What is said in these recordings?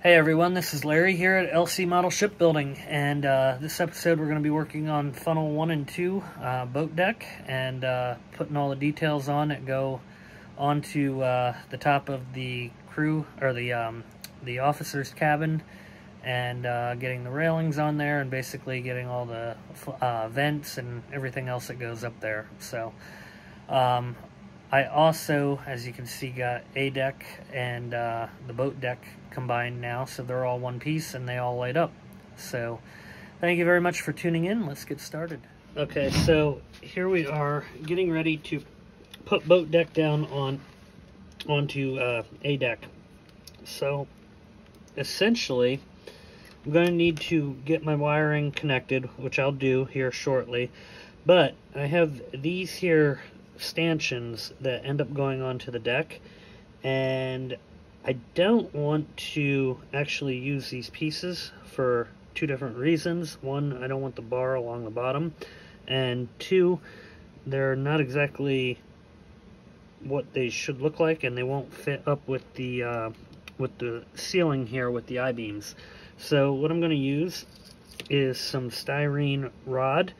Hey everyone, this is Larry here at LC Model Shipbuilding, and this episode we're going to be working on funnel 1 and 2 boat deck and putting all the details on that go onto the top of the crew or the officer's cabin, and getting the railings on there and basically getting all the vents and everything else that goes up there. So I also, as you can see, got a deck and the boat deck combined now, so they're all one piece and they all light up. So thank you very much for tuning in. Let's get started. Okay, so here we are getting ready to put boat deck down onto a deck. So essentially I'm going to need to get my wiring connected, which I'll do here shortly, but I have these here stanchions that end up going onto the deck, and I don't want to actually use these pieces for two different reasons. One, I don't want the bar along the bottom, and two, they're not exactly what they should look like, and they won't fit up with the ceiling here with the I-beams. So what I'm going to use is some styrene rod,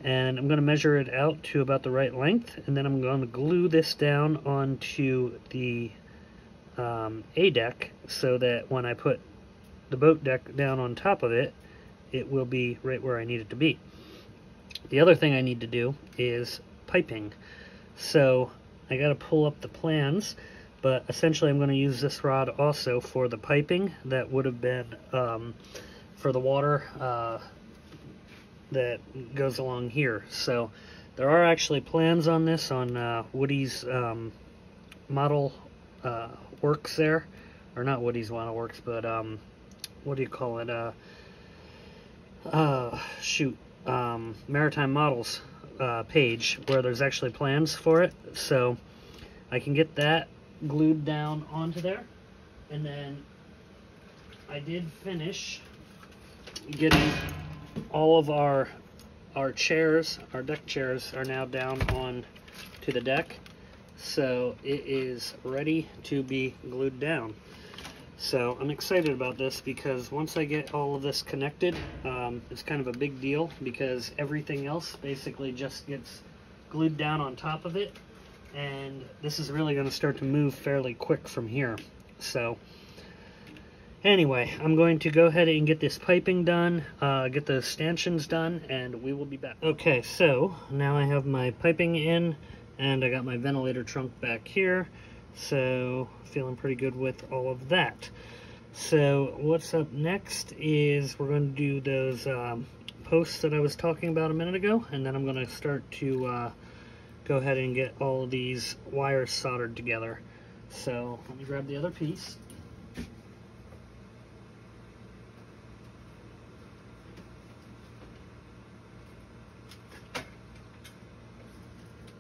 and I'm going to measure it out to about the right length, and then I'm going to glue this down onto the A deck so that when I put the boat deck down on top of it, it will be right where I need it to be. The other thing I need to do is piping. So I got to pull up the plans, but essentially I'm going to use this rod also for the piping that would have been for the water that goes along here. So there are actually plans on this on Woody's model works there, or not Woody's model works, but what do you call it, Maritime Models page, where there's actually plans for it. So I can get that glued down onto there, and then I did finish getting all of our chairs, our deck chairs, are now down on to the deck, so it is ready to be glued down. So I'm excited about this because once I get all of this connected, it's kind of a big deal because everything else basically just gets glued down on top of it, and this is really going to start to move fairly quick from here. So anyway, I'm going to go ahead and get this piping done, get the stanchions done, and we will be back. Okay, so now I have my piping in, and I got my ventilator trunk back here, so feeling pretty good with all of that. So what's up next is we're going to do those posts that I was talking about a minute ago, and then I'm going to start to go ahead and get all of these wires soldered together. So let me grab the other piece.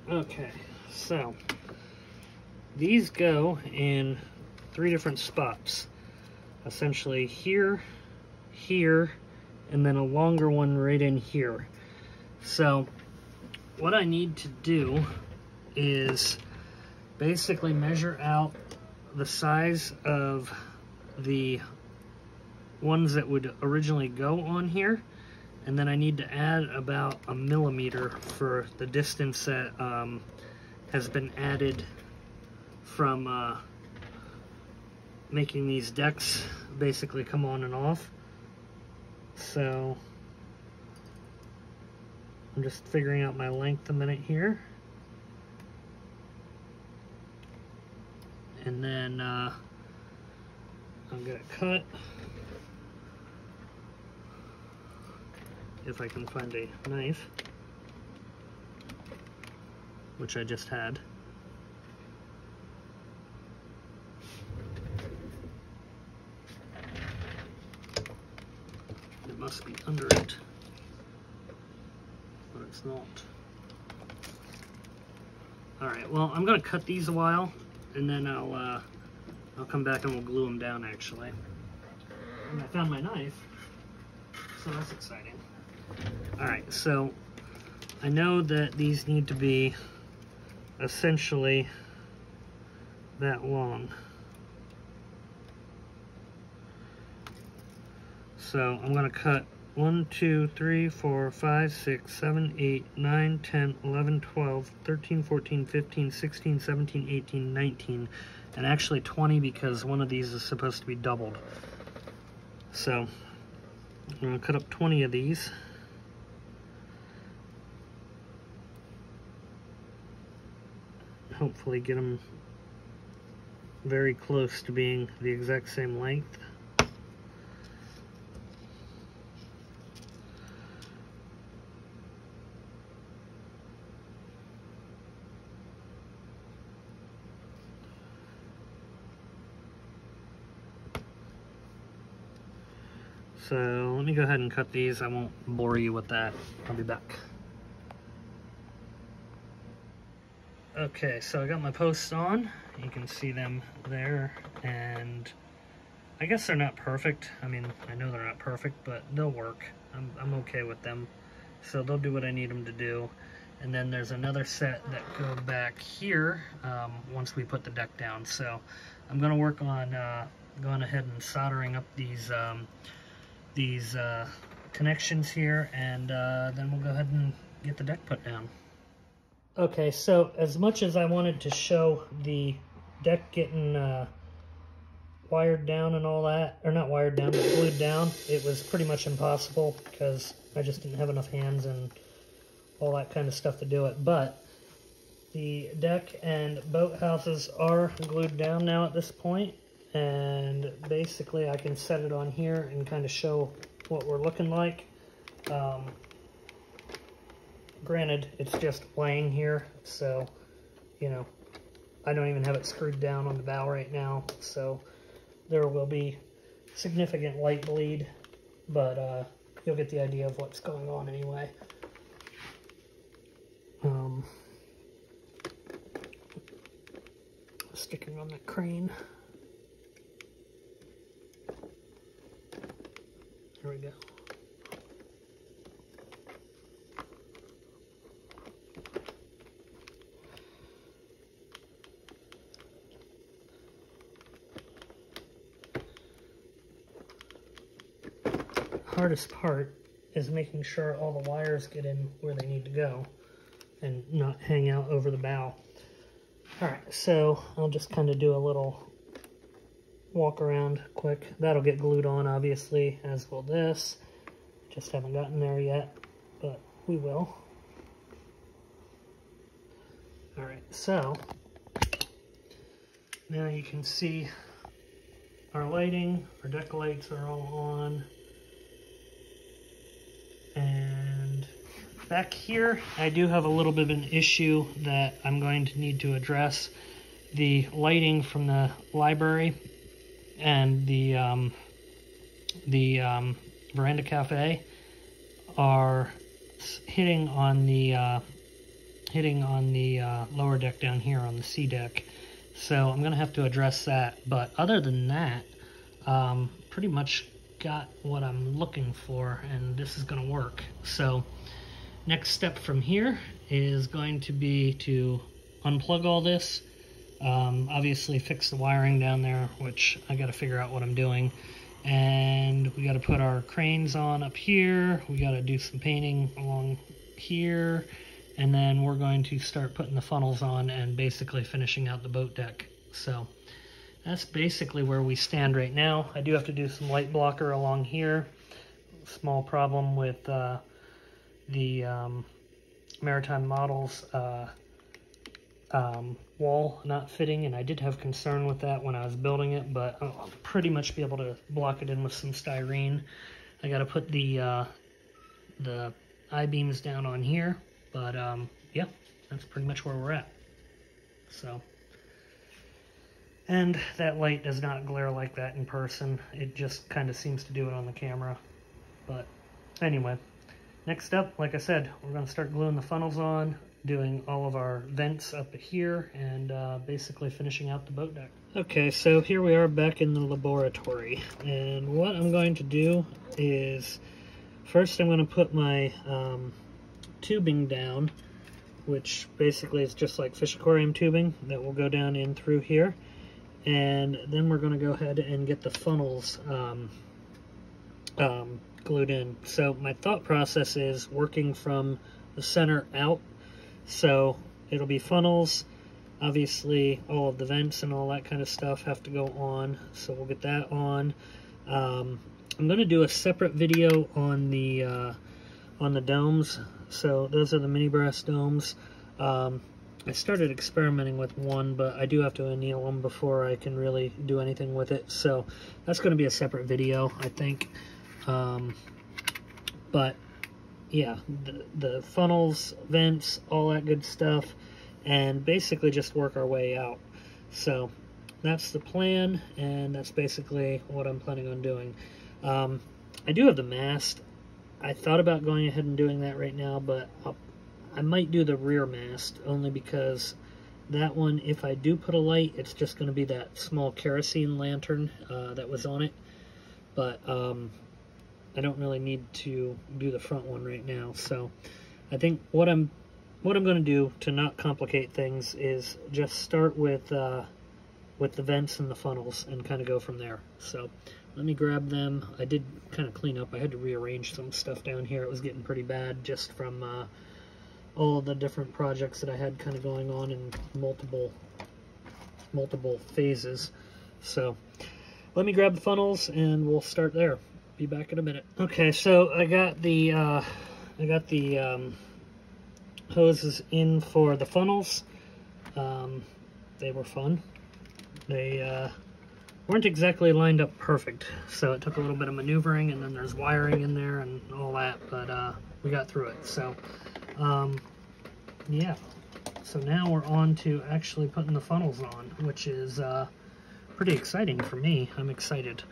Okay, so these go in 3 different spots. Essentially here, here, and then a longer one right in here. So what I need to do is basically measure out the size of the ones that would originally go on here, and then I need to add about 1 millimeter for the distance that has been added from making these decks basically come on and off. So I'm just figuring out my length a minute here, and then I'm gonna cut, if I can find a knife, which I just had. It must be under it, but it's not. Alright, well, I'm going to cut these a while, and then I'll come back and we'll glue them down, actually. And I found my knife, so that's exciting. Alright, so I know that these need to be essentially that long. So I'm going to cut 1, 2, 3, 4, 5, 6, 7, 8, 9, 10, 11, 12, 13, 14, 15, 16, 17, 18, 19, and actually 20 because one of these is supposed to be doubled. So I'm going to cut up 20 of these. Hopefully get them very close to being the exact same length. So let me go ahead and cut these. I won't bore you with that. I'll be back. Okay, so I got my posts on. You can see them there, and I guess they're not perfect. I mean, I know they're not perfect, but they'll work. I'm okay with them. So they'll do what I need them to do. And then there's another set that go back here once we put the deck down. So I'm going to work on going ahead and soldering up these connections here, and then we'll go ahead and get the deck put down. Okay, so as much as I wanted to show the deck getting wired down and all that, or not wired down, but glued down, it was pretty much impossible because I just didn't have enough hands and all that kind of stuff to do it. But the deck and boat houses are glued down now at this point, and basically I can set it on here and kind of show what we're looking like. Granted, it's just laying here, so, you know, I don't even have it screwed down on the bow right now, so there will be significant light bleed, but you'll get the idea of what's going on anyway. Sticking on the crane. There we go. Hardest part is making sure all the wires get in where they need to go and not hang out over the bow. Alright, so I'll just kind of do a little walk around quick. That'll get glued on, obviously, as will this. Just haven't gotten there yet, but we will. Alright, so now you can see our lighting, our deck lights are all on. And back here, I do have a little bit of an issue that I'm going to need to address. The lighting from the library and the veranda cafe are hitting on the lower deck down here on the C deck. So I'm going to have to address that. But other than that, pretty much got what I'm looking for, and this is going to work. So next step from here is going to be to unplug all this, obviously fix the wiring down there, which I got to figure out what I'm doing, and we got to put our cranes on up here, we got to do some painting along here, and then we're going to start putting the funnels on and basically finishing out the boat deck. So that's basically where we stand right now. I do have to do some light blocker along here. Small problem with the Maritime Models wall not fitting, and I did have concern with that when I was building it, but I'll pretty much be able to block it in with some styrene. I got to put the I-beams down on here, but yeah, that's pretty much where we're at. So. And that light does not glare like that in person. It just kind of seems to do it on the camera. But anyway, next up, like I said, we're going to start gluing the funnels on, doing all of our vents up here, and basically finishing out the boat deck. Okay, so here we are back in the laboratory. And what I'm going to do is, first I'm going to put my tubing down, which basically is just like fish aquarium tubing that will go down in through here. And then we're going to go ahead and get the funnels glued in. So my thought process is working from the center out. So it'll be funnels. Obviously, all of the vents and all that kind of stuff have to go on. So we'll get that on. I'm going to do a separate video on the domes. So those are the mini brass domes. I started experimenting with one, but I do have to anneal them before I can really do anything with it. So that's going to be a separate video, I think. But yeah, the funnels, vents, all that good stuff, and basically just work our way out. So that's the plan, and that's basically what I'm planning on doing. I do have the mast. I thought about going ahead and doing that right now, but I might do the rear mast, only because that one, if I do put a light, it's just going to be that small kerosene lantern that was on it. But I don't really need to do the front one right now. So I think what I'm going to do to not complicate things is just start with the vents and the funnels and kind of go from there. So let me grab them. I did kind of clean up. I had to rearrange some stuff down here. It was getting pretty bad just from all the different projects that I had kind of going on in multiple phases. So let me grab the funnels and we'll start there. Be back in a minute. Okay, so I got the hoses in for the funnels. They were fun. They weren't exactly lined up perfect, so it took a little bit of maneuvering, and then there's wiring in there and all that, but we got through it. So yeah, so now we're on to actually putting the funnels on, which is pretty exciting for me. I'm excited.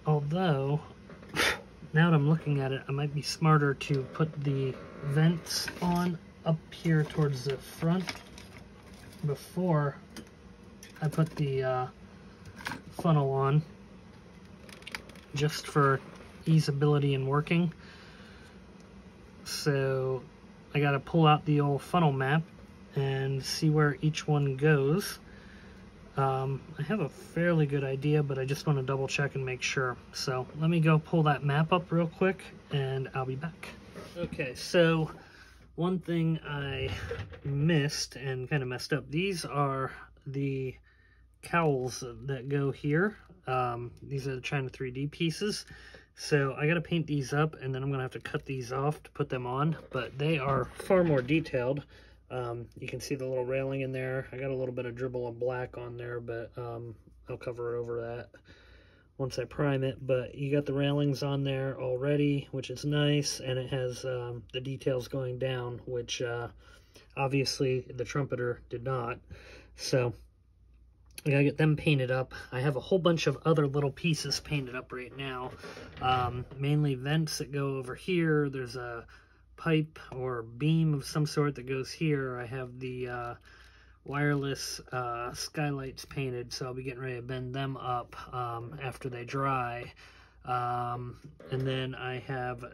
Although, now that I'm looking at it, I might be smarter to put the vents on up here towards the front before I put the funnel on, just for easeability in working. So I got to pull out the old funnel map and see where each one goes. I have a fairly good idea, but I just want to double check and make sure. So let me go pull that map up real quick and I'll be back. Okay, so one thing I missed and kind of messed up, these are the cowls that go here. These are the China 3D pieces. So I got to paint these up, and then I'm going to have to cut these off to put them on, but they are far more detailed. You can see the little railing in there. I got a little bit of dribble of black on there, but I'll cover over that once I prime it. But you got the railings on there already, which is nice, and it has the details going down, which obviously the Trumpeter did not. So I gotta get them painted up. I have a whole bunch of other little pieces painted up right now. Mainly vents that go over here. There's a pipe or beam of some sort that goes here. I have the wireless skylights painted, so I'll be getting ready to bend them up after they dry. And then I have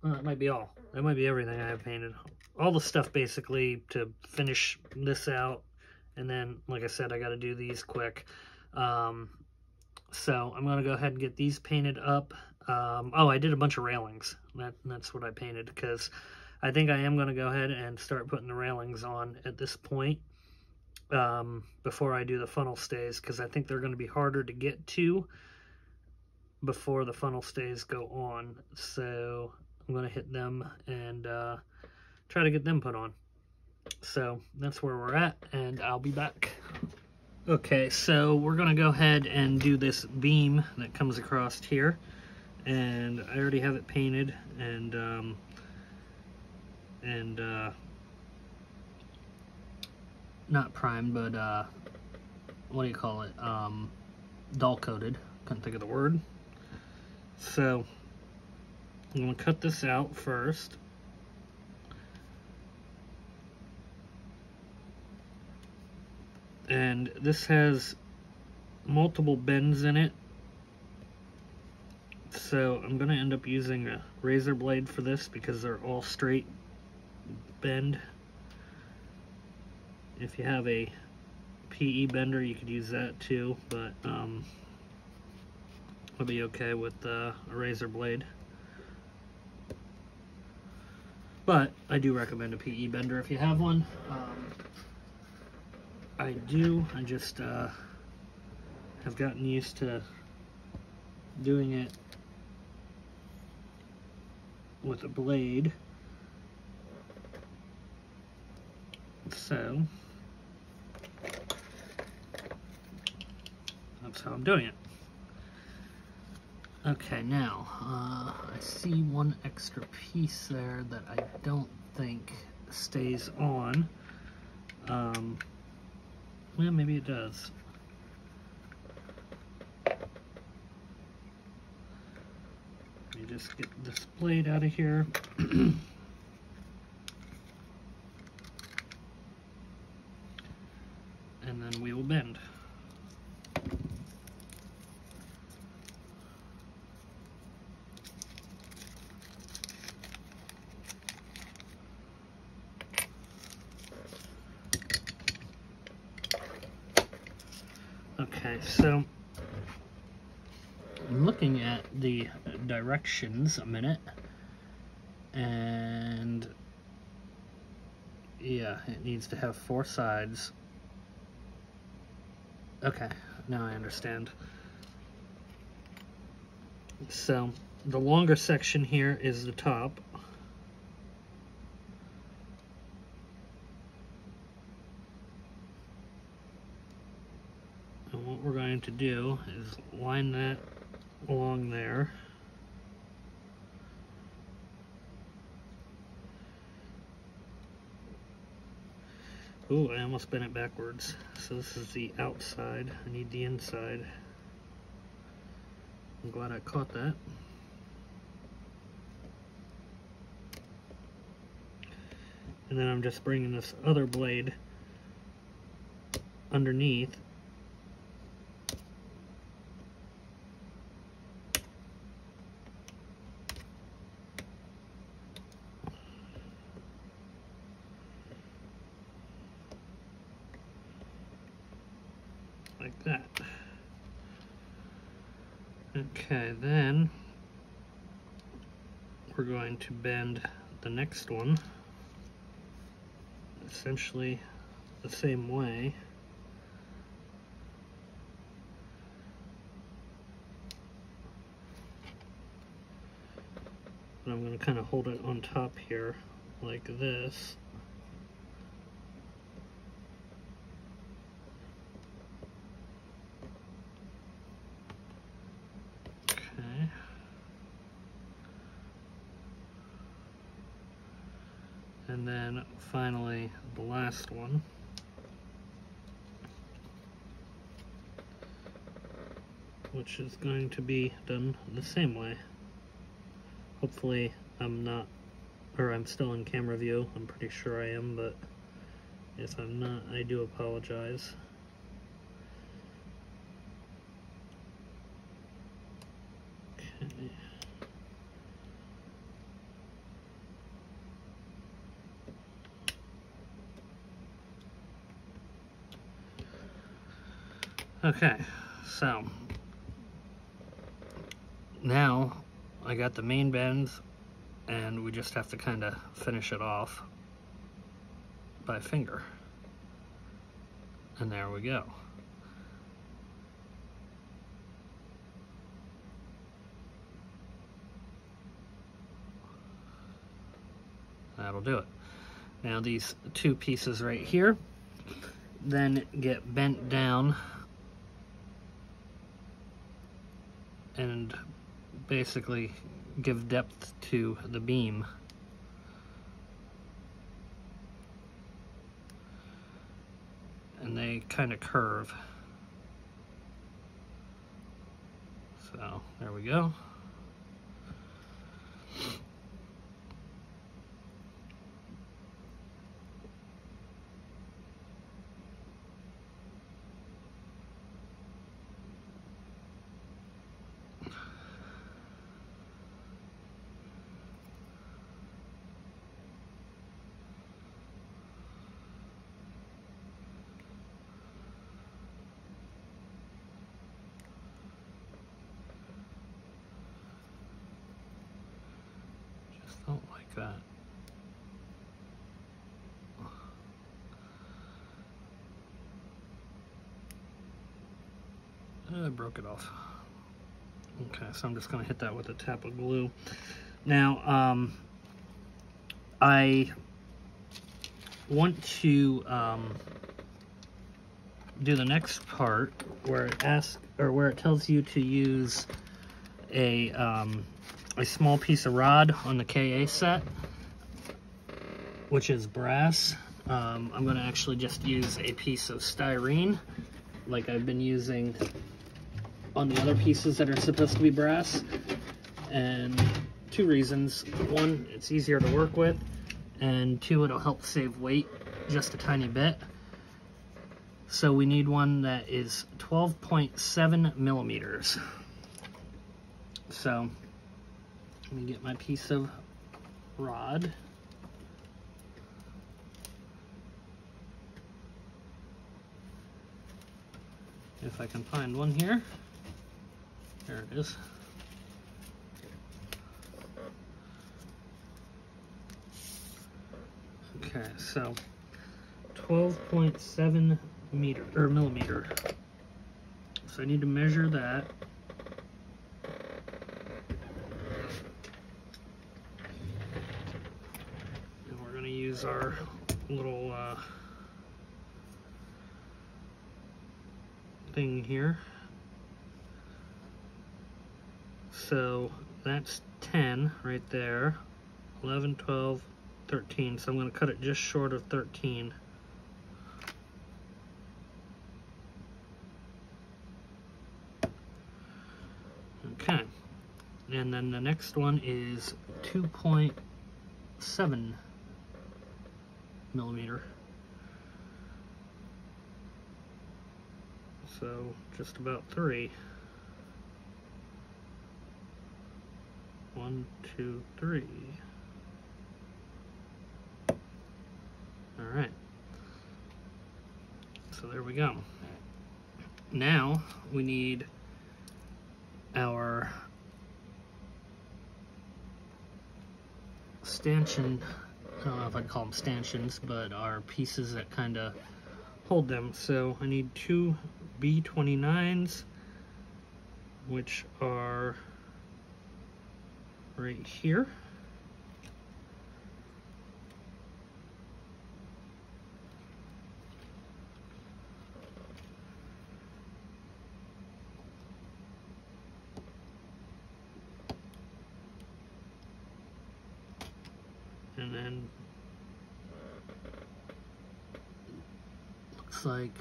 well, that might be all. That might be everything I have painted. All the stuff basically to finish this out. And then, like I said, I got to do these quick. So I'm going to go ahead and get these painted up. Oh, I did a bunch of railings. That's what I painted, because I think I am going to go ahead and start putting the railings on at this point before I do the funnel stays, because I think they're going to be harder to get to before the funnel stays go on. So I'm going to hit them and try to get them put on. So that's where we're at, and I'll be back. Okay, so we're going to go ahead and do this beam that comes across here. And I already have it painted and not primed, but what do you call it? Dull coated. Couldn't think of the word. So I'm going to cut this out first. And this has multiple bends in it. So I'm going to end up using a razor blade for this because they're all straight bend. If you have a PE bender, you could use that too, but I'll be okay with a razor blade. But I do recommend a PE bender if you have one. I just have gotten used to doing it with a blade. So that's how I'm doing it. Okay, now I see one extra piece there that I don't think stays on. Well, maybe it does. Let me just get this blade out of here. And then we will bend. Okay, so I'm looking at the directions a minute, and yeah, it needs to have 4 sides. Okay, now I understand. So the longer section here is the top. And what we're going to do is line that along there. Ooh, I almost bent it backwards. So this is the outside. I need the inside. I'm glad I caught that. And then I'm just bringing this other blade underneath. Like that. Okay, then we're going to bend the next one essentially the same way. But I'm going to kind of hold it on top here like this. Okay. And then finally the last one. Which is going to be done the same way. Hopefully I'm not, or I'm still in camera view. I'm pretty sure I am, but if I'm not, I do apologize. Okay. Okay, so now I got the main bends, and we just have to kind of finish it off by finger. And there we go. That'll do it. Now these two pieces right here then get bent down and basically give depth to the beam. And they kind of curve. So there we go. Don't like that. I broke it off. Okay, so I'm just going to hit that with a tap of glue. Now, I want to do the next part where it asks, or where it tells you to use a small piece of rod on the KA set, which is brass. I'm going to actually just use a piece of styrene, like I've been using on the other pieces that are supposed to be brass. And two reasons: one, it's easier to work with, and two, it'll help save weight just a tiny bit. So we need one that is 12.7 millimeters. So let me get my piece of rod. If I can find one here. There it is. Okay, so 12.7 millimeter. So I need to measure that. And we're going to use our little thing here. So that's 10 right there, 11, 12, 13. So I'm going to cut it just short of 13. Okay, and then the next one is 2.7 millimeter. So just about 3. 1, 2, 3. All right. So there we go. Now we need our stanchion. I don't know if I'd call them stanchions, but our pieces that kind of hold them. So I need 2 B29s, which are right here. And then looks like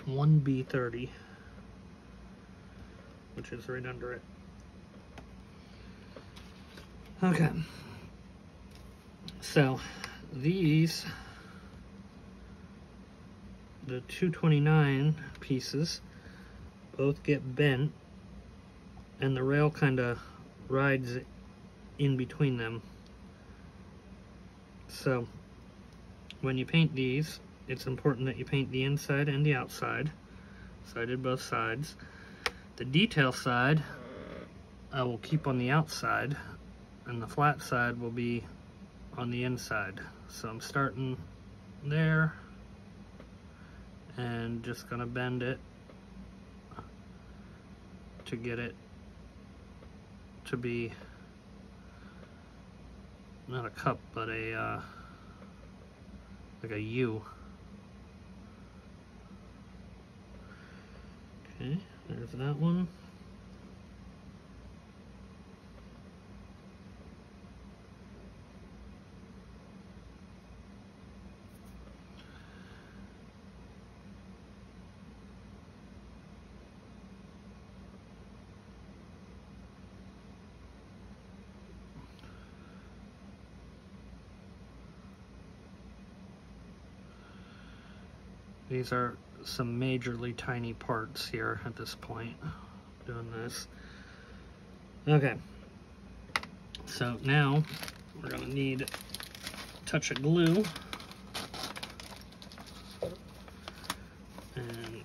1 B30, which is right under it. Okay, so these, the 229 pieces, both get bent, and the rail kind of rides in between them. So when you paint these, it's important that you paint the inside and the outside. So I did both sides. The detail side I will keep on the outside, and the flat side will be on the inside. So I'm starting there and just gonna bend it to get it to be not a cup, but a like a U. Okay, there's that one. These are some majorly tiny parts here at this point, doing this. Okay, so now we're gonna need a touch of glue. And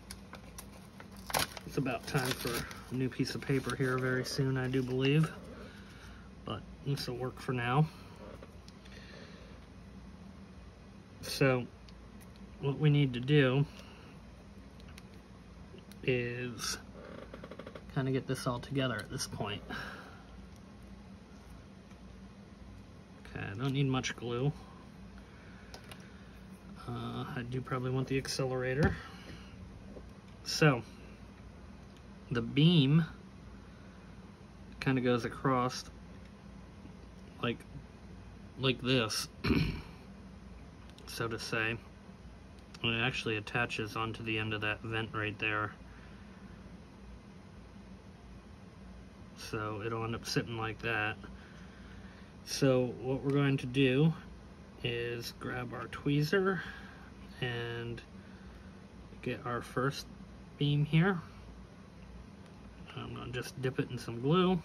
it's about time for a new piece of paper here very soon, I do believe. but this will work for now. So what we need to do is kind of get this all together at this point. Okay, I don't need much glue. I do probably want the accelerator. So the beam kind of goes across like this, so to say. And it actually attaches onto the end of that vent right there. So it'll end up sitting like that. So what we're going to do is grab our tweezer and get our first beam here. I'm going to just dip it in some glue,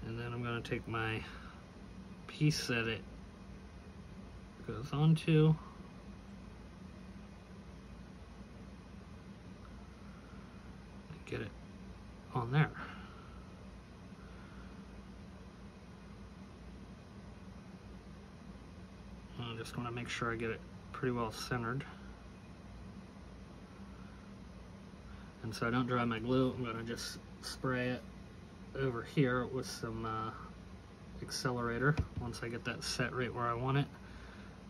and then I'm going to take my piece that it goes onto, and get it on there. I just want to make sure I get it pretty well centered. And so I don't dry my glue, I'm going to just spray it over here with some accelerator once I get that set right where I want it.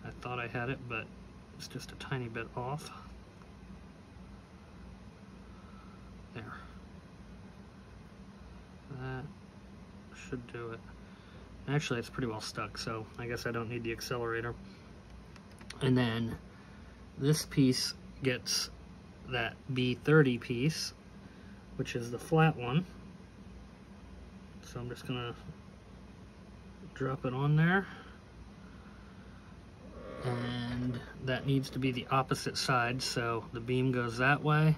I thought I had it, but it's just a tiny bit off. There. That should do it. Actually, it's pretty well stuck, so I guess I don't need the accelerator. And then this piece gets that B30 piece, which is the flat one. So I'm just gonna drop it on there. And that needs to be the opposite side, so the beam goes that way.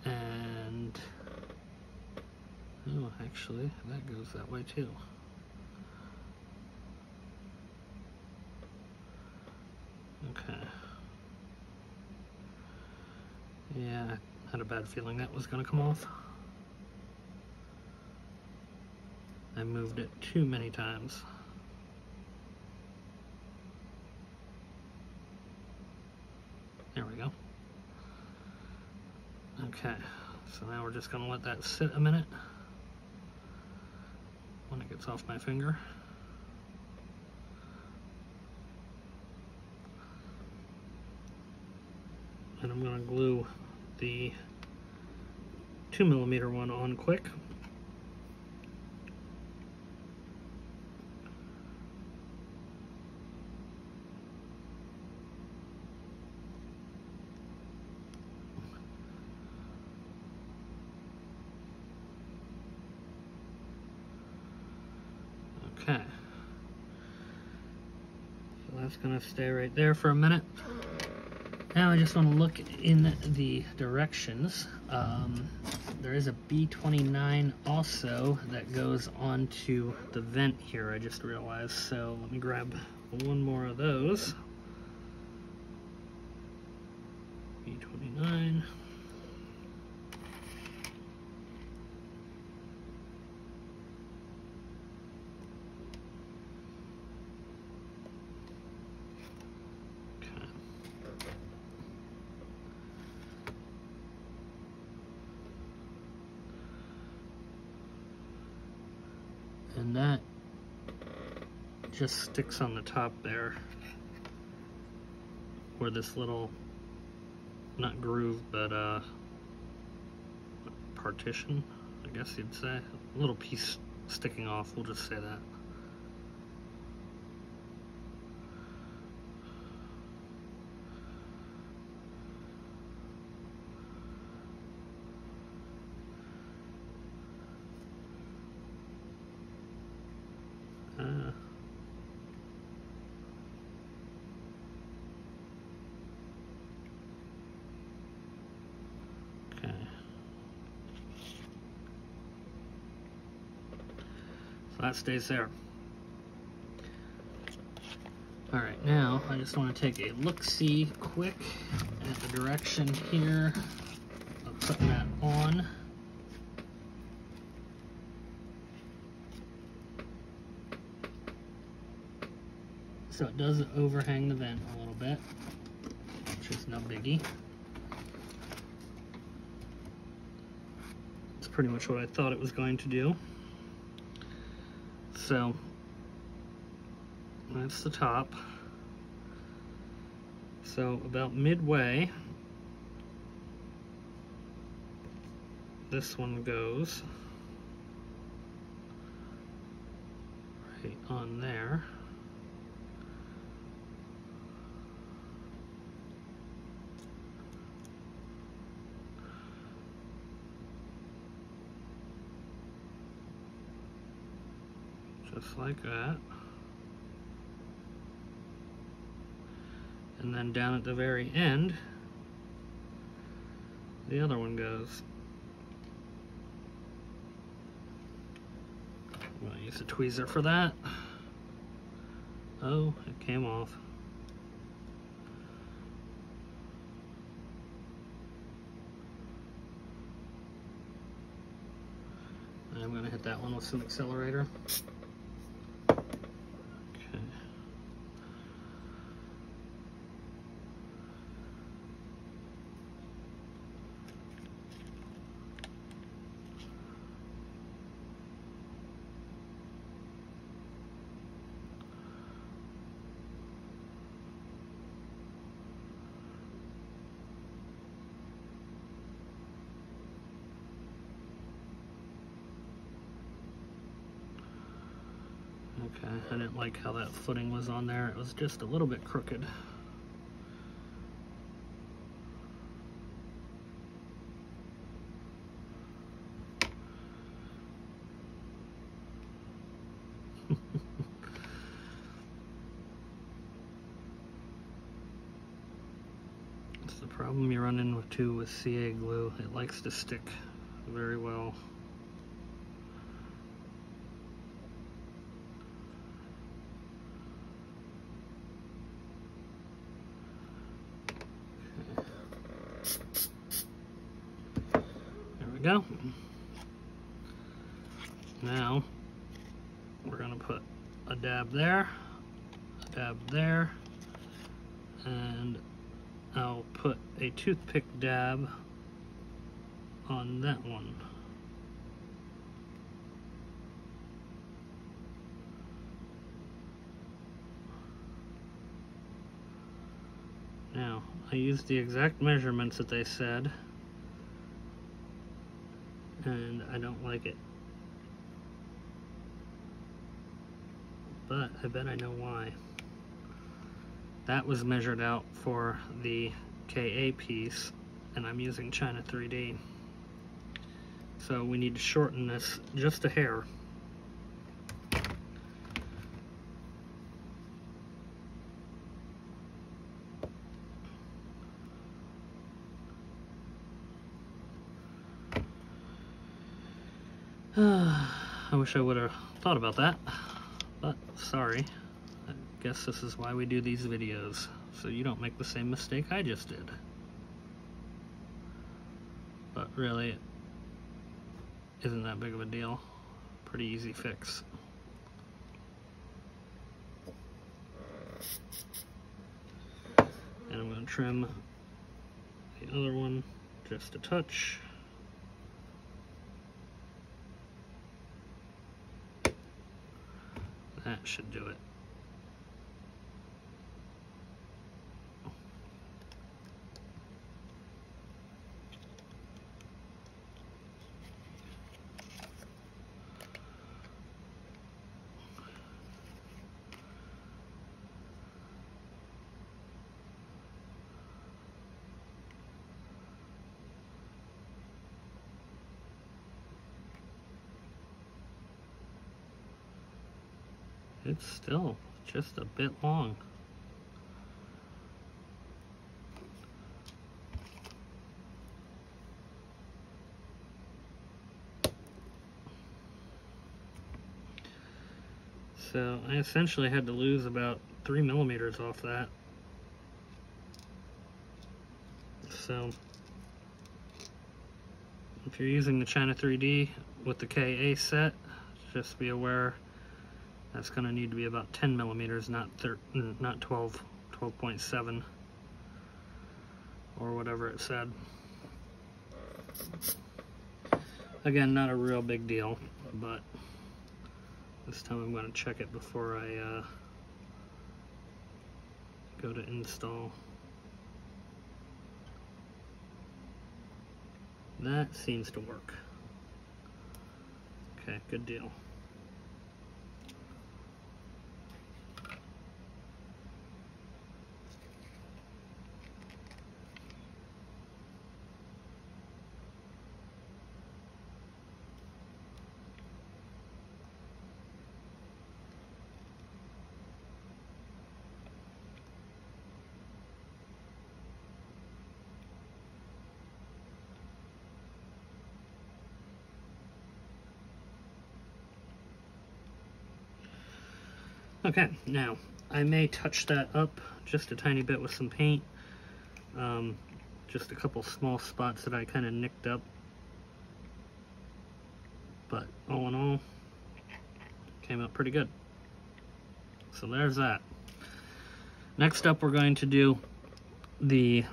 And, oh, actually, that goes that way too. Okay. Yeah, I had a bad feeling that was going to come off. I moved it too many times. There we go. Okay, so now we're just going to let that sit a minute when it gets off my finger. And I'm going to glue the 2mm one on quick. Okay. So that's going to stay right there for a minute. Now I just want to look in the directions. There is a B29 also that goes onto the vent here, I just realized. So let me grab one more of those. B29. And that just sticks on the top there where this little, not groove, but partition, I guess you'd say. A little piece sticking off, we'll just say that. Okay. So that stays there. Alright, now I just want to take a look-see quick at the direction here of putting that on. So it does overhang the vent a little bit, which is no biggie. It's pretty much what I thought it was going to do. So that's the top. So about midway, this one goes right on there. Just like that. And then down at the very end, the other one goes. I'm going to use a tweezer for that. Oh, it came off. I'm going to hit that one with some accelerator. Okay, I didn't like how that footing was on there. It was just a little bit crooked. That's the problem you run into with CA glue. It likes to stick very well. Go. Now we're going to put a dab there, a dab there, and I'll put a toothpick dab on that one. Now, I used the exact measurements that they said, and I don't like it. But I bet I know why. That was measured out for the KA piece, and I'm using China 3D. So we need to shorten this just a hair. I wish I would have thought about that, but sorry. I guess this is why we do these videos, so you don't make the same mistake I just did. But really, it isn't that big of a deal. Pretty easy fix. And I'm going to trim the other one just a touch. That should do it. It's still just a bit long. So I essentially had to lose about 3 millimeters off that. So if you're using the China 3D with the KA set, just be aware That's going to need to be about 10 millimeters, not 12, 12.7, or whatever it said. Again, not a real big deal, but this time I'm going to check it before I go to install. That seems to work. Okay, good deal. Okay, now I may touch that up just a tiny bit with some paint. Just a couple small spots that I kind of nicked up. But all in all, came out pretty good. So there's that. Next up, we're going to do the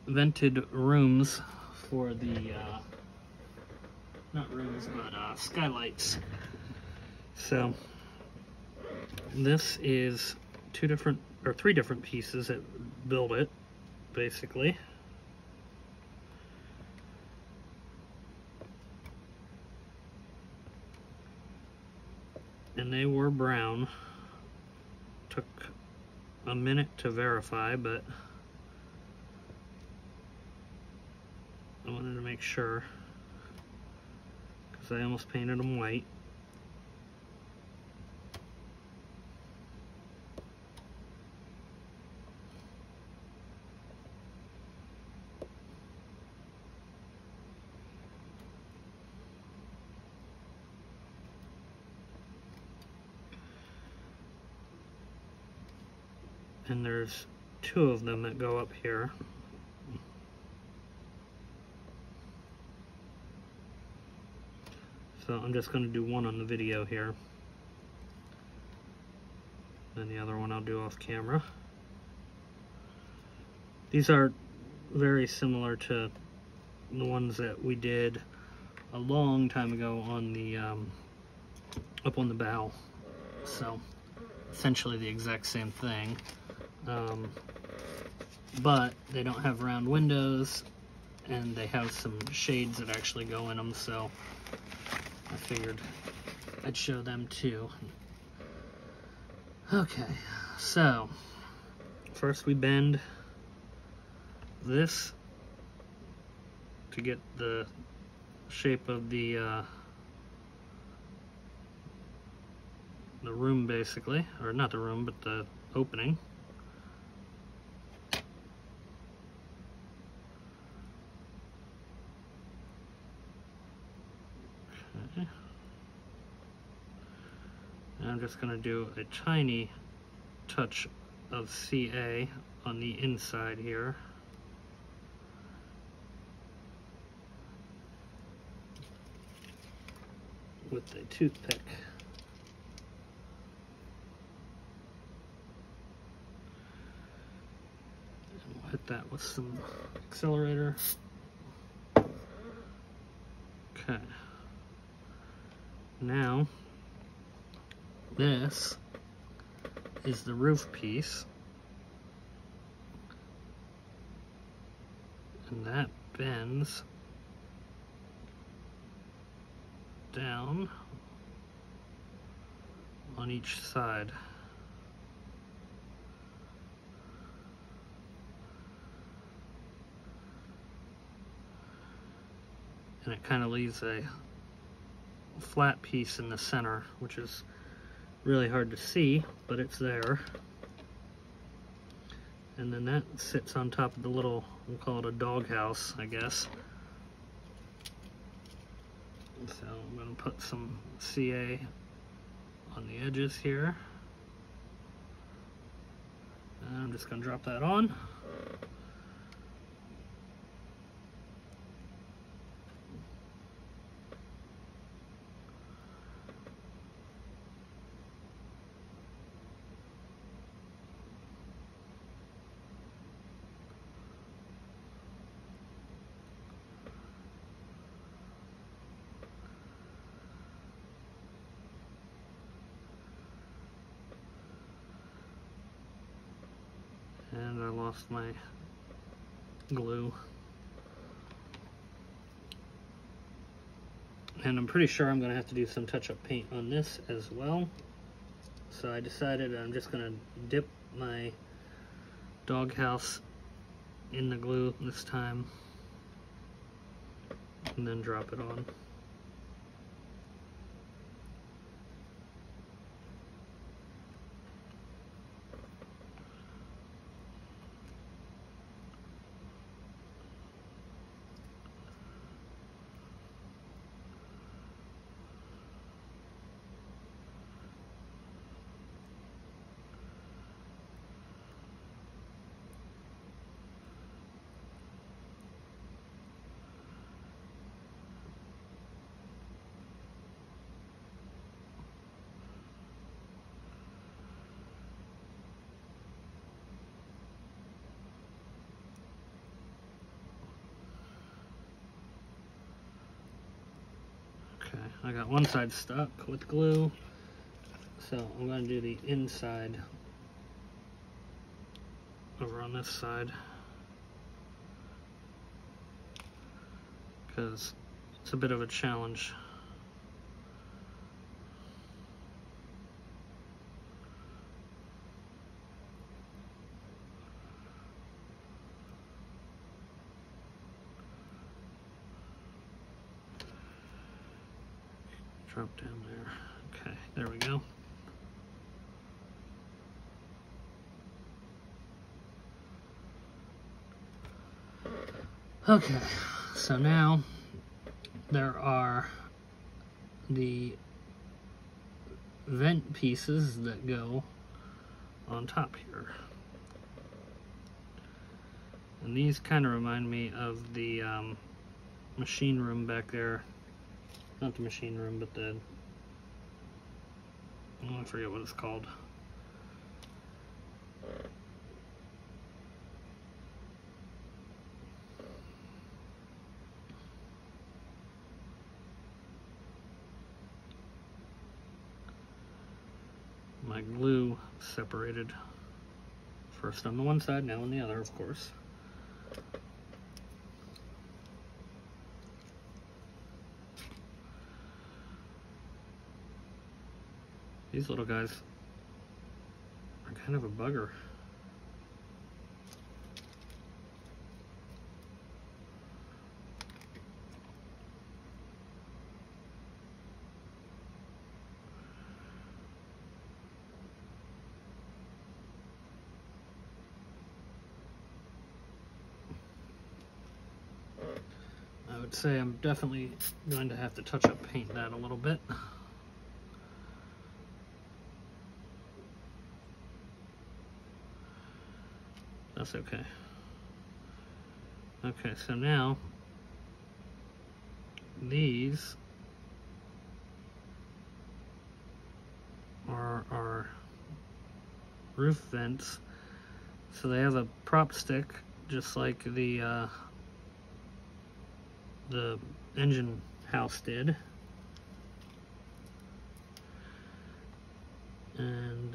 vented rooms for the not rooms, but skylights. So this is three different pieces that build it, basically. And they were brown. Took a minute to verify, but I wanted to make sure, because I almost painted them white. And there's two of them that go up here. So I'm just going to do one on the video here. And the other one I'll do off camera. These are very similar to the ones that we did a long time ago on the up on the bow. So essentially the exact same thing. But they don't have round windows, and they have some shades that actually go in them, so I figured I'd show them too. Okay, so first we bend this to get the shape of the room, basically, or not the room, but the opening. Okay. And I'm just going to do a tiny touch of CA on the inside here. With a toothpick. And we'll hit that with some accelerator. Okay. Now, this is the roof piece. And that bends down on each side. And it kind of leaves a flat piece in the center, which is really hard to see, but it's there. And then that sits on top of the little, we'll call it a doghouse, I guess. So I'm going to put some CA on the edges here. And I'm just going to drop that on. And I lost my glue. And I'm pretty sure I'm going to have to do some touch-up paint on this as well. So I decided I'm just going to dip my doghouse in the glue this time and then drop it on. Okay, I got one side stuck with glue, so I'm going to do the inside over on this side, because it's a bit of a challenge. Drop down there. Okay, there we go. Okay, so now there are the vent pieces that go on top here. And these kind of remind me of the machine room back there. Not the machine room, but the, oh, I forget what it's called. My glue separated. First on the one side, now on the other, of course. These little guys are kind of a bugger. I would say I'm definitely going to have to touch up paint that a little bit. That's okay. Okay, so now these are our roof vents. So they have a prop stick, just like the engine house did. And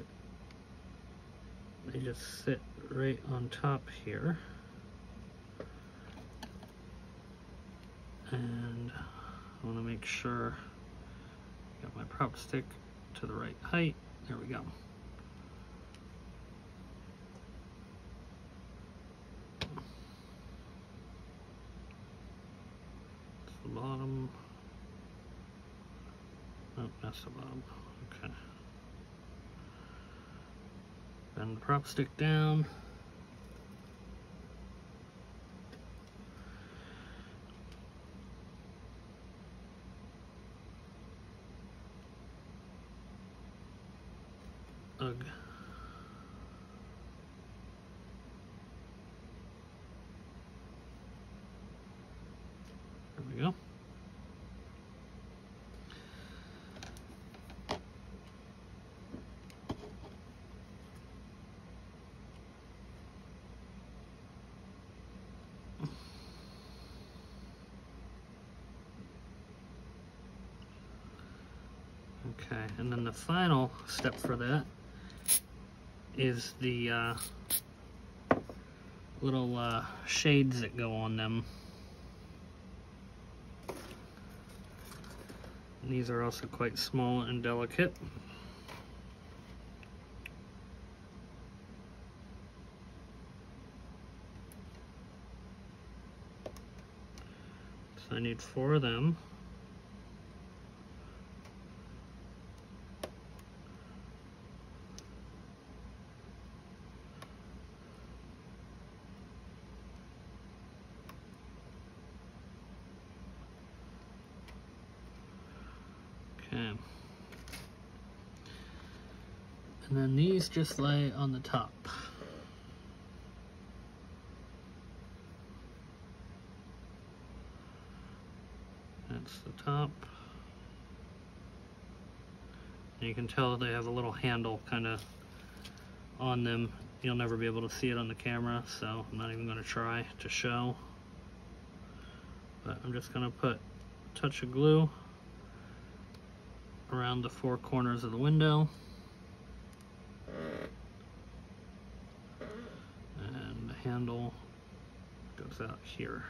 they just sit right on top here. And I want to make sure I got my prop stick to the right height. There we go. That's the bottom. Oh, that's the bottom. Okay. Bend the prop stick down. Ugh. There we go. Okay, and then the final step for that is the little shades that go on them. And these are also quite small and delicate. So I need 4 of them. Okay. And then these just lay on the top. That's the top. And you can tell they have a little handle kind of on them. You'll never be able to see it on the camera, so I'm not even going to try to show. But I'm just going to put a touch of glue around the 4 corners of the window. And the handle goes out here.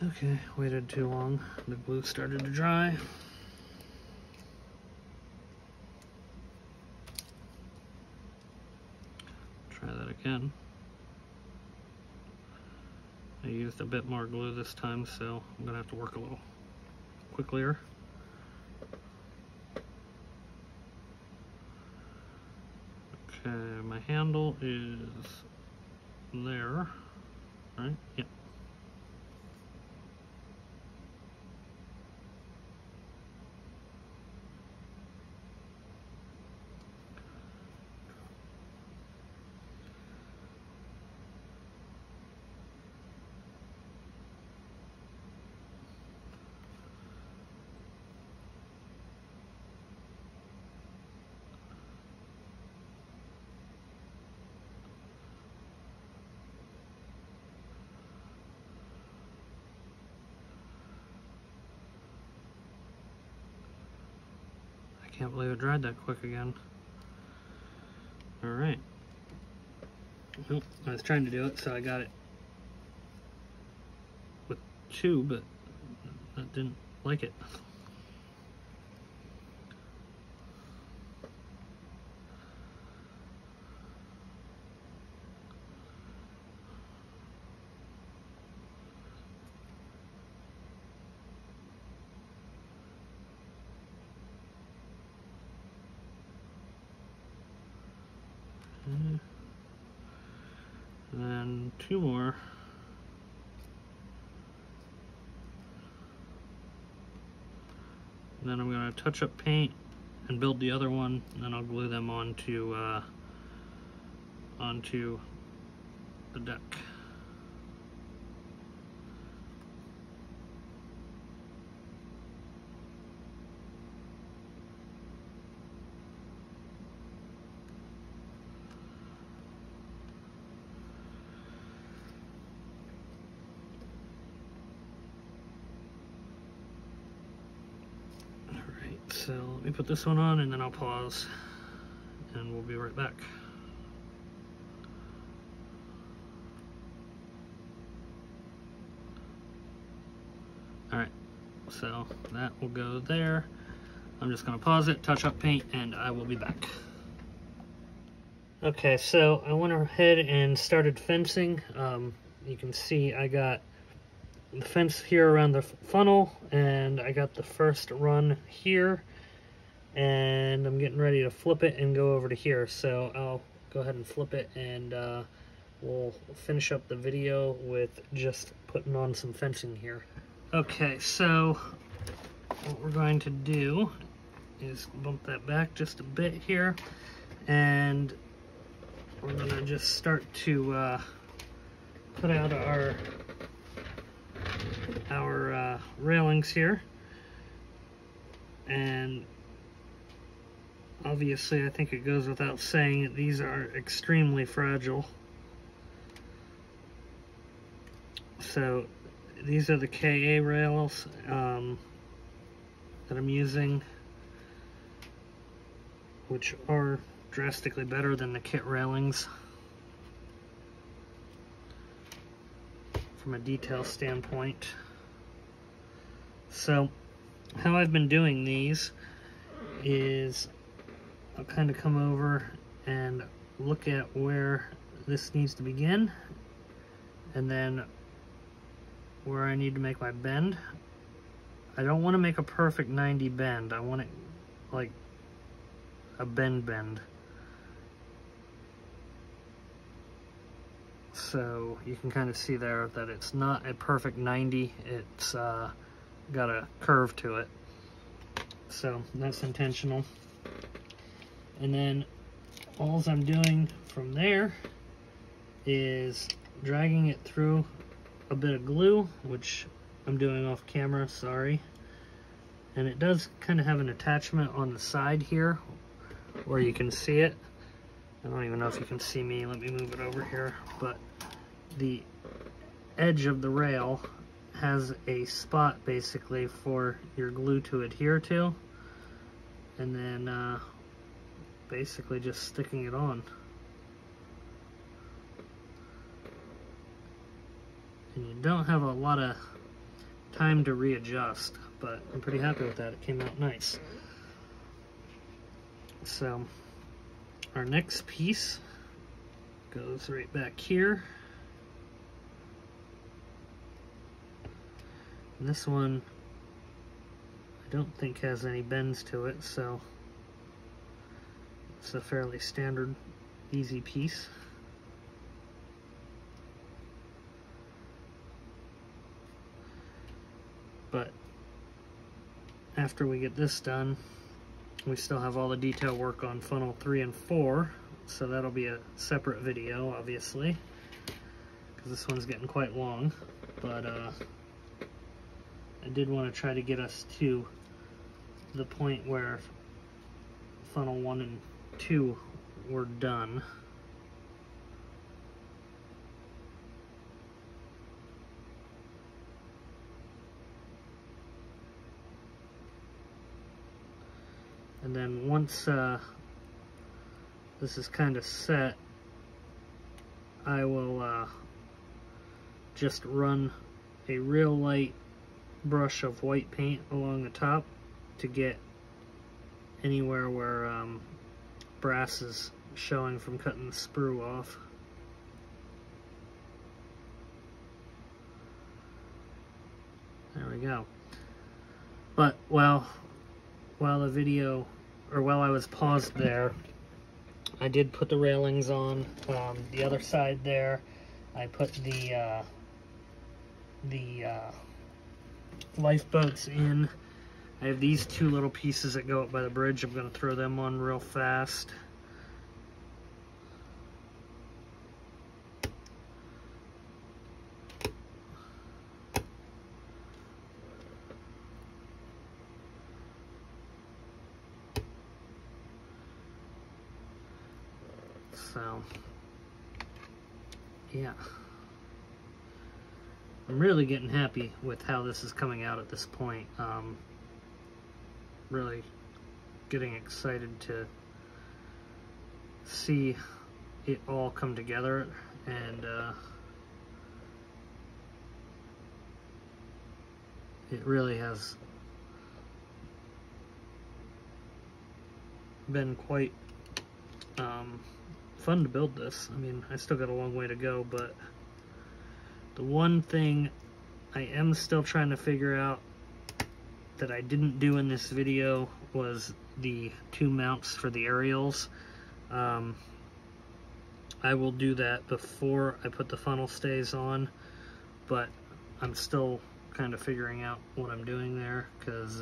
Okay, waited too long. The glue started to dry. Try that again. I used a bit more glue this time, so I'm gonna have to work a little quicker. Okay, my handle is there, right? Yep. Can't believe it dried that quick again. Alright. Well, I was trying to do it, so I got it with 2, but I didn't like it. And then 2 more. And then I'm going to touch up paint and build the other one, and then I'll glue them onto the deck. So let me put this one on and then I'll pause and we'll be right back. Alright, so that will go there. I'm just going to pause it, touch up paint, and I will be back. Okay, so I went ahead and started fencing. You can see I got the fence here around the funnel, and I got the first run here, and I'm getting ready to flip it and go over to here. So I'll go ahead and flip it, and we'll finish up the video with just putting on some fencing here. Okay, so what we're going to do is bump that back just a bit here, and we're going to just start to put out our railings here. And obviously, I think it goes without saying that these are extremely fragile. So these are the KA rails that I'm using, which are drastically better than the kit railings from a detail standpoint. So how I've been doing these is I'll kind of come over and look at where this needs to begin, and then where I need to make my bend. I don't want to make a perfect 90 bend. I want it like a bend. So you can kind of see there that it's not a perfect 90. It's got a curve to it. So that's intentional. And then all I'm doing from there is dragging it through a bit of glue, which I'm doing off camera, sorry. And it does kind of have an attachment on the side here where you can see it. I don't even know if you can see me. Let me move it over here. But the edge of the rail has a spot basically for your glue to adhere to, and then basically just sticking it on. And you don't have a lot of time to readjust, but I'm pretty happy with that. It came out nice. So our next piece goes right back here. And this one I don't think has any bends to it, so it's a fairly standard, easy piece. But after we get this done, we still have all the detail work on funnel 3 and 4, so that'll be a separate video, obviously, because this one's getting quite long. But I did want to try to get us to the point where funnel 1 and 2 were done. And then once this is kind of set, I will just run a real light brush of white paint along the top to get anywhere where brass is showing from cutting the sprue off. There we go. But while the video, or while I was paused there, I did put the railings on the other side there. I put the lifeboats in. I have these two little pieces that go up by the bridge. I'm going to throw them on real fast. So, yeah. I'm really getting happy with how this is coming out at this point. Really getting excited to see it all come together, and it really has been quite fun to build this. I mean, I still got a long way to go, but the one thing I am still trying to figure out that I didn't do in this video was the two mounts for the aerials. I will do that before I put the funnel stays on, but I'm still kind of figuring out what I'm doing there, because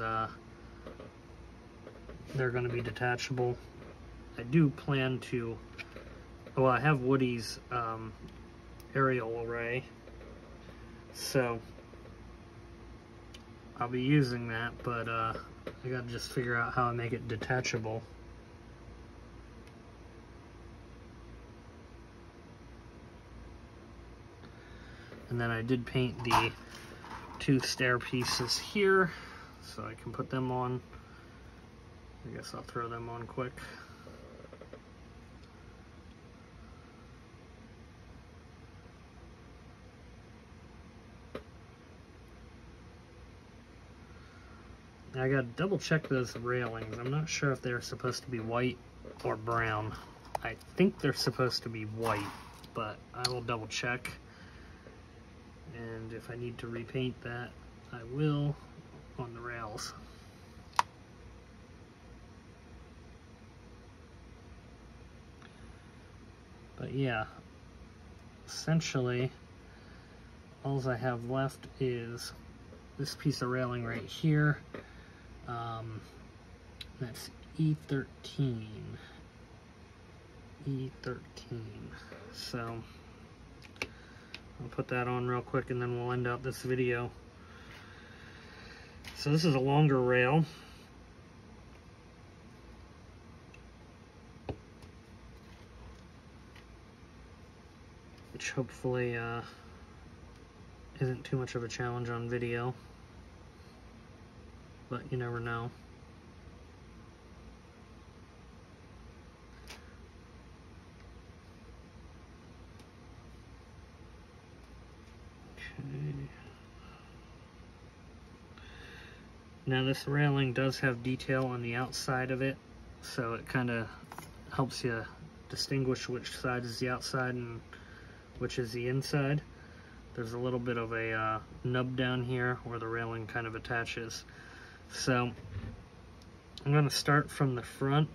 they're going to be detachable. I do plan to, well, I have Woody's aerial array, so I'll be using that, but I gotta just figure out how I make it detachable. And then I did paint the 2 stair pieces here, so I can put them on. I guess I'll throw them on quick. I gotta double check those railings. I'm not sure if they're supposed to be white or brown. I think they're supposed to be white, but I will double check. And if I need to repaint that, I will on the rails. But yeah, essentially, all I have left is this piece of railing right here. That's E13. So I'll put that on real quick and then we'll end out this video. So this is a longer rail. Which hopefully isn't too much of a challenge on video. But you never know. Now this railing does have detail on the outside of it, so it kind of helps you distinguish which side is the outside and which is the inside. There's a little bit of a nub down here where the railing kind of attaches. So I'm going to start from the front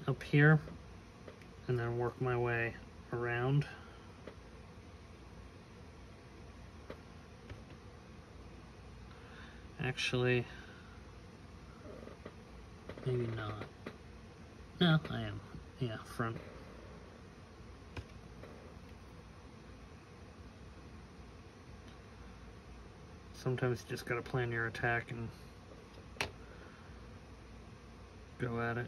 up here and then work my way around. Actually, maybe not. No, I am. Yeah, front. Sometimes you just gotta plan your attack and go at it.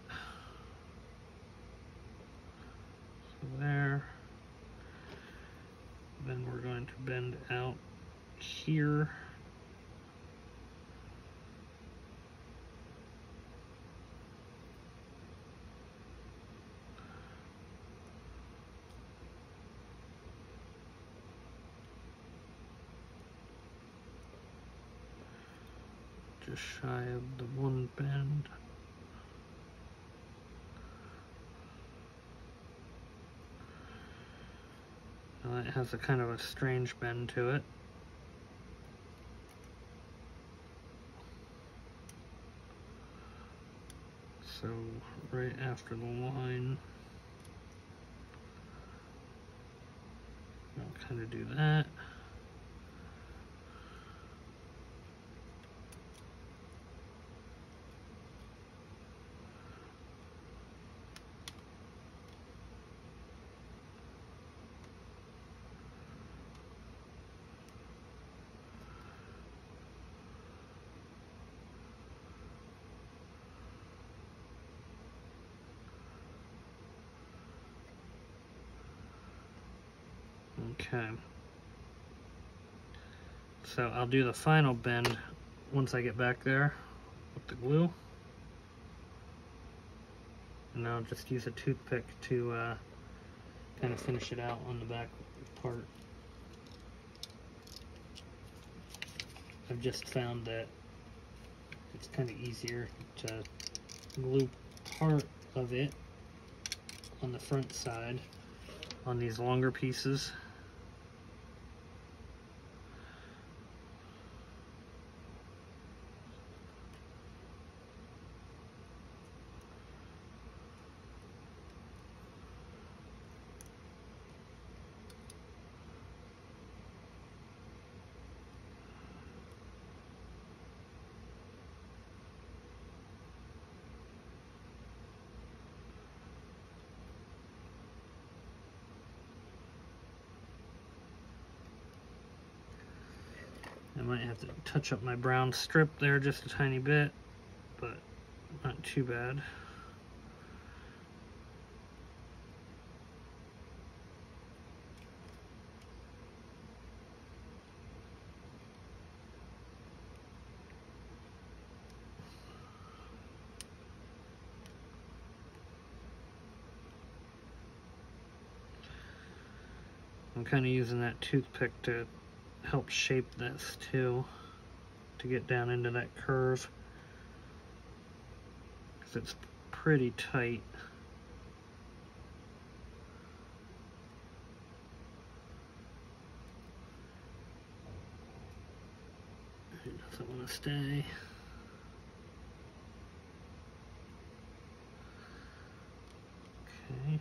So there. Then we're going to bend out here. Just shy of the one bend. Now it has a kind of a strange bend to it. So right after the line, I'll kind of do that. Okay, so I'll do the final bend once I get back there with the glue, and I'll just use a toothpick to kind of finish it out on the back part. I've just found that it's kind of easier to glue part of it on the front side on these longer pieces. I might have to touch up my brown strip there just a tiny bit, but not too bad. I'm kind of using that toothpick to help shape this too, to get down into that curve, because it's pretty tight. It doesn't want to stay. Okay.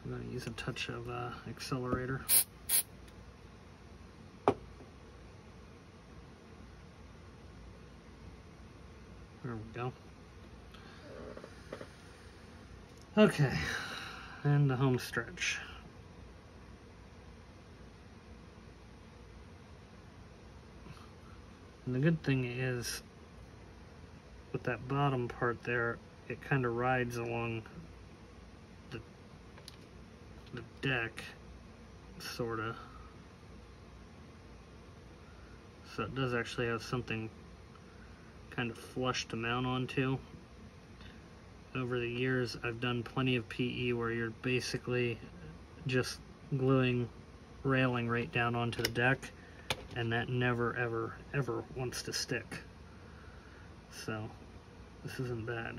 I'm going to use a touch of accelerator. There we go. Okay, and the home stretch. And the good thing is, with that bottom part there, it kind of rides along the deck, sorta. So it does actually have something kind of flush to mount onto. Over the years, I've done plenty of PE where you're basically just gluing railing right down onto the deck, and that never ever ever wants to stick. So this isn't bad.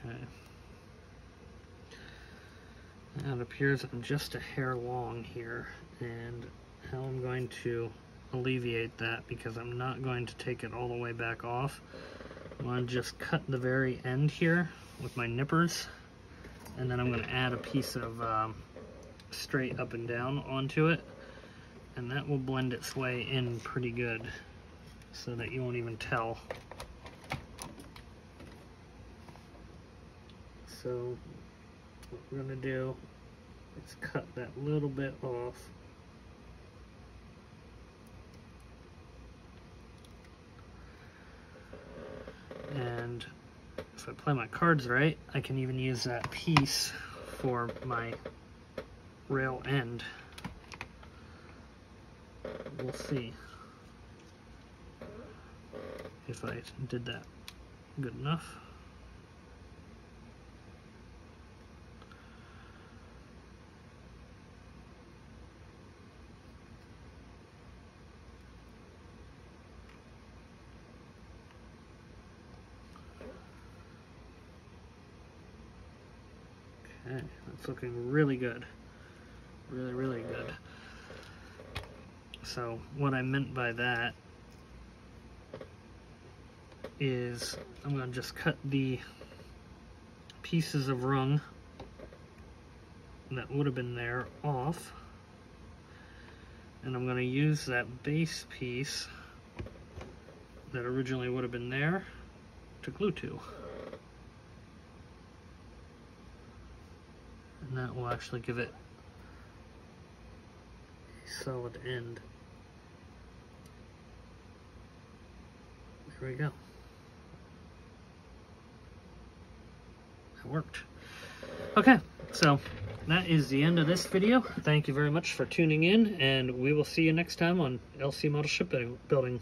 Okay. Now it appears I'm just a hair long here, and how I'm going to alleviate that, because I'm not going to take it all the way back off, I'm going to just cut the very end here with my nippers, and then I'm going to add a piece of straight up and down onto it, and that will blend its way in pretty good so that you won't even tell. So what we're going to do is cut that little bit off. And if I play my cards right, I can even use that piece for my rail end. We'll see if I did that good enough. Okay, that's looking really good. Really, really good. So what I meant by that is I'm going to just cut the pieces of rung that would have been there off, and I'm going to use that base piece that originally would have been there to glue to. And that will actually give it a solid end. There we go. That worked. Okay, so that is the end of this video. Thank you very much for tuning in, and we will see you next time on LC Model Shipbuilding.